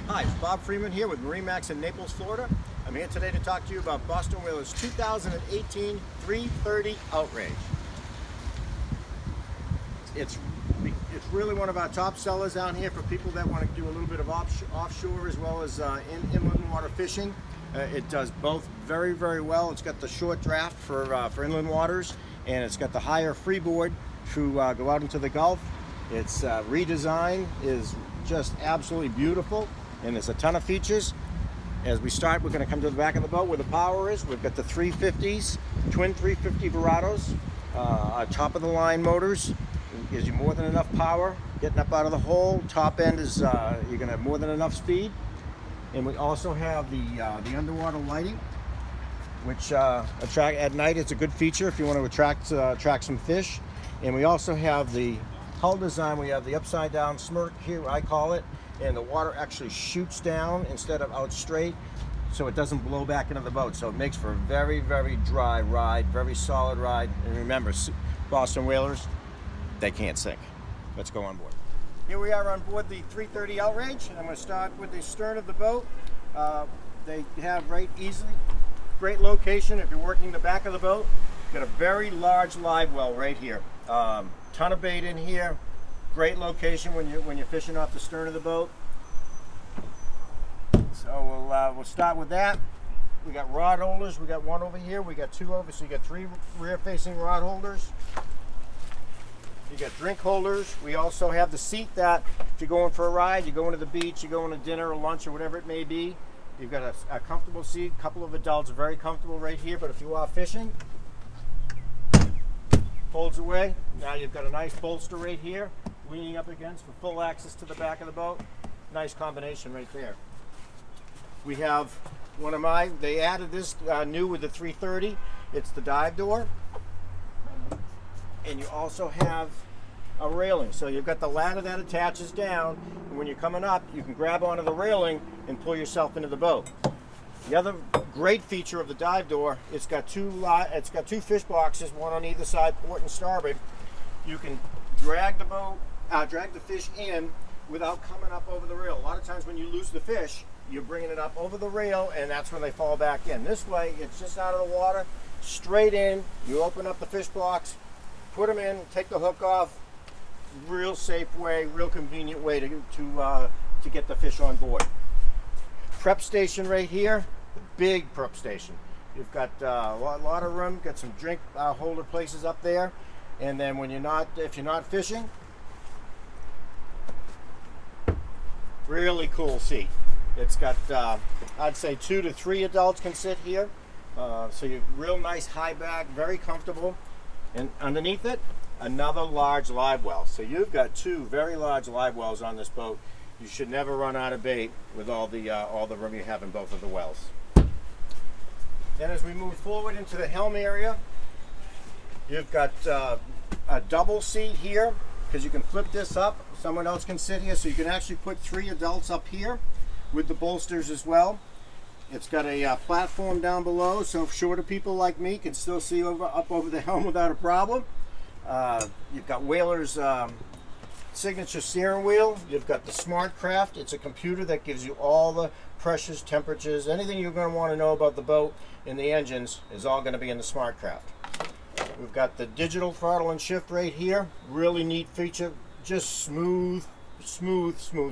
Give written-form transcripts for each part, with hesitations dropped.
Hi, it's Bob Freeman here with MarineMax in Naples, Florida. I'm here today to talk to you about Boston Whaler's 2018 330 Outrage. It's really one of our top sellers down here for people that want to do a little bit of offshore as well as inland water fishing. It does both very, very well. It's got the short draft for inland waters, and it's got the higher freeboard to go out into the Gulf. Its redesign is just absolutely beautiful, and there's a ton of features. As we start, we're going to come to the back of the boat where the power is. We've got the 350s, twin 350 Verados, top of the line motors. It gives you more than enough power getting up out of the hole. Top end is you're going to have more than enough speed. And we also have the underwater lighting, which attract at night. It's a good feature if you want to attract some fish. And we also have the hull design. We have the upside down smirk here, I call it, and the water actually shoots down instead of out straight, so it doesn't blow back into the boat. So it makes for a very, very dry ride, very solid ride. And remember, Boston Whalers, they can't sink. Let's go on board. Here we are on board the 330 Outrage, and I'm going to start with the stern of the boat. They have great location if you're working the back of the boat. Got a very large live well right here. Ton of bait in here. Great location when you're fishing off the stern of the boat. So we'll start with that. We got rod holders. We got one over here. We got two over. So you got three rear-facing rod holders. You got drink holders. We also have the seat that if you're going for a ride, you're going to the beach, you're going to dinner or lunch or whatever it may be, you've got a comfortable seat. A couple of adults are very comfortable right here, but if you are fishing, folds away. Now you've got a nice bolster right here, leaning up against for full access to the back of the boat. Nice combination right there. We have they added this new with the 330. It's the dive door. And you also have a railing. So you've got the ladder that attaches down, and when you're coming up, you can grab onto the railing and pull yourself into the boat. The other great feature of the dive door, it's got two fish boxes, one on either side, port and starboard. You can drag the fish in without coming up over the rail. A lot of times when you lose the fish, you're bringing it up over the rail, and that's when they fall back in. This way, it's just out of the water, straight in. You open up the fish box, put them in, take the hook off. Real safe way, real convenient way to get the fish on board. Prep station right here, big prep station. You've got a lot of room, got some drink holder places up there, and then if you're not fishing, really cool seat. It's got I'd say 2 to 3 adults can sit here, so you're real nice high back, very comfortable. And underneath it, another large live well. So you've got 2 very large live wells on this boat. You should never run out of bait with all the room you have in both of the wells. Then as we move forward into the helm area, you've got a double seat here, because you can flip this up. Someone else can sit here, so you can actually put 3 adults up here with the bolsters as well. It's got a platform down below, so shorter people like me can still see up over the helm without a problem. You've got Whaler's signature steering wheel. You've got the Smart Craft. It's a computer that gives you all the pressures, temperatures, anything you're going to want to know about the boat and the engines is all going to be in the Smart Craft. We've got the digital throttle and shift right here. Really neat feature. Just smooth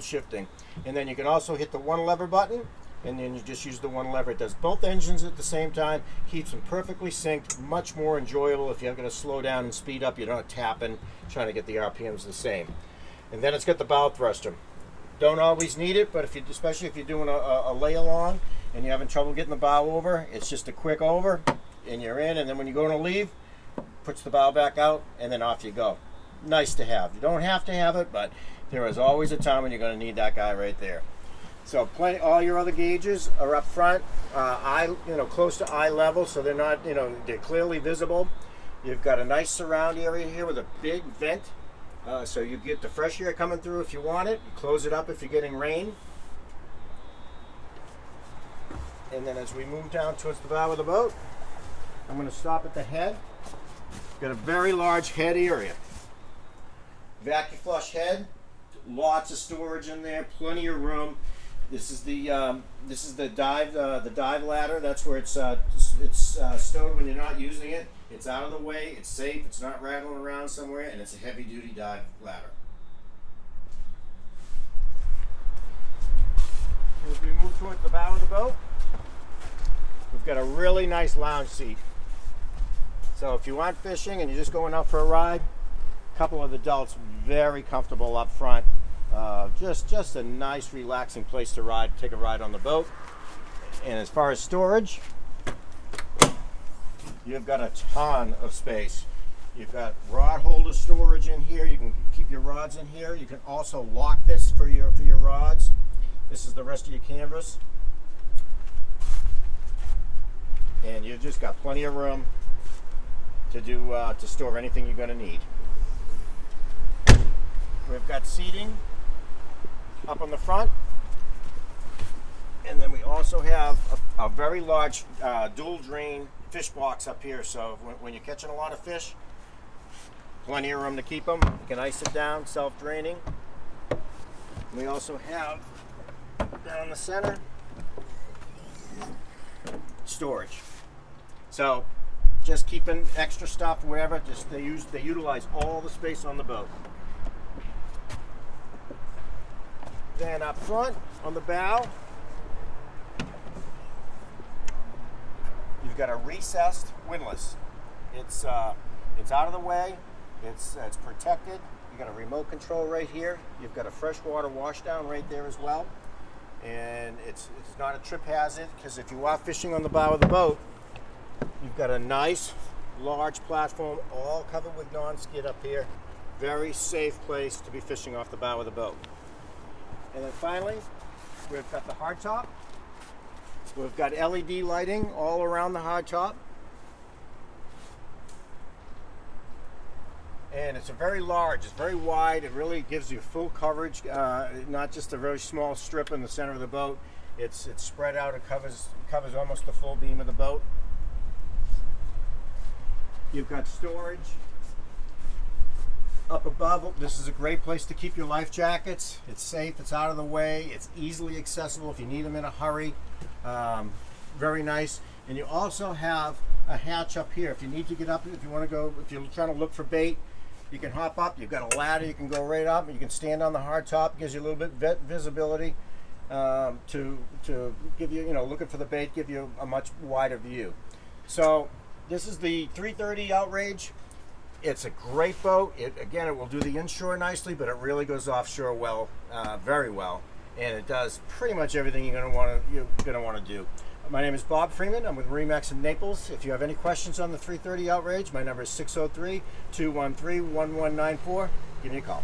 shifting. And then you can also hit the one lever button, and then you just use the one lever. It does both engines at the same time, keeps them perfectly synced, much more enjoyable. If you're going to slow down and speed up, you're not tapping, trying to get the RPMs the same. And then it's got the bow thruster. Don't always need it, but especially if you're doing a lay-along and you're having trouble getting the bow over, it's just a quick over, and you're in, and then when you're going to leave, puts the bow back out, and then off you go. Nice to have. You don't have to have it, but there is always a time when you're going to need that guy right there. So all your other gauges are up front, close to eye level, so they're not, they're clearly visible. You've got a nice surround area here with a big vent, so you get the fresh air coming through if you want it. You close it up if you're getting rain. And then as we move down towards the bow of the boat, I'm going to stop at the head. Got a very large head area. Vacuum flush head, lots of storage in there, plenty of room. This is the dive ladder. That's where it's stowed when you're not using it. It's out of the way. It's safe. It's not rattling around somewhere, and it's a heavy-duty dive ladder. As we move towards the bow of the boat, we've got a really nice lounge seat. So if you aren't fishing and you're just going out for a ride, a couple of adults very comfortable up front. Just a nice relaxing place to take a ride on the boat. And as far as storage, you've got a ton of space. You've got rod holder storage in here. You can keep your rods in here. You can also lock this for your rods. This is the rest of your canvas. And you've just got plenty of room to store anything you're going to need. We've got seating up on the front, and then we also have a very large dual drain fish box up here, so when you're catching a lot of fish, plenty of room to keep them. You can ice it down, self-draining. We also have down the center storage, so just keeping extra stuff, whatever. Just they utilize all the space on the boat. Then up front on the bow, you've got a recessed windlass. It's out of the way. It's protected. You got a remote control right here. You've got a freshwater washdown right there as well, and it's not a trip hazard, because if you are fishing on the bow of the boat, you've got a nice large platform all covered with non-skid up here. Very safe place to be fishing off the bow of the boat. And then finally, we've got the hardtop. We've got LED lighting all around the hardtop. And it's very large, it's very wide. It really gives you full coverage, not just a very small strip in the center of the boat. It's spread out. It covers almost the full beam of the boat. You've got storage up above. This is a great place to keep your life jackets. It's safe, it's out of the way, it's easily accessible if you need them in a hurry. Very nice. And you also have a hatch up here. If you need to get up, if you want to go, if you're trying to look for bait, you can hop up. You've got a ladder, you can go right up, and you can stand on the hardtop. Gives you a little bit visibility to give you, looking for the bait, give you a much wider view. So this is the 330 Outrage. It's a great boat. It will do the inshore nicely, but it really goes offshore well, very well, and it does pretty much everything you're gonna want to do. My name is Bob Freeman. I'm with MarineMax Naples. If you have any questions on the 330 Outrage, my number is 603-213-1194. Give me a call.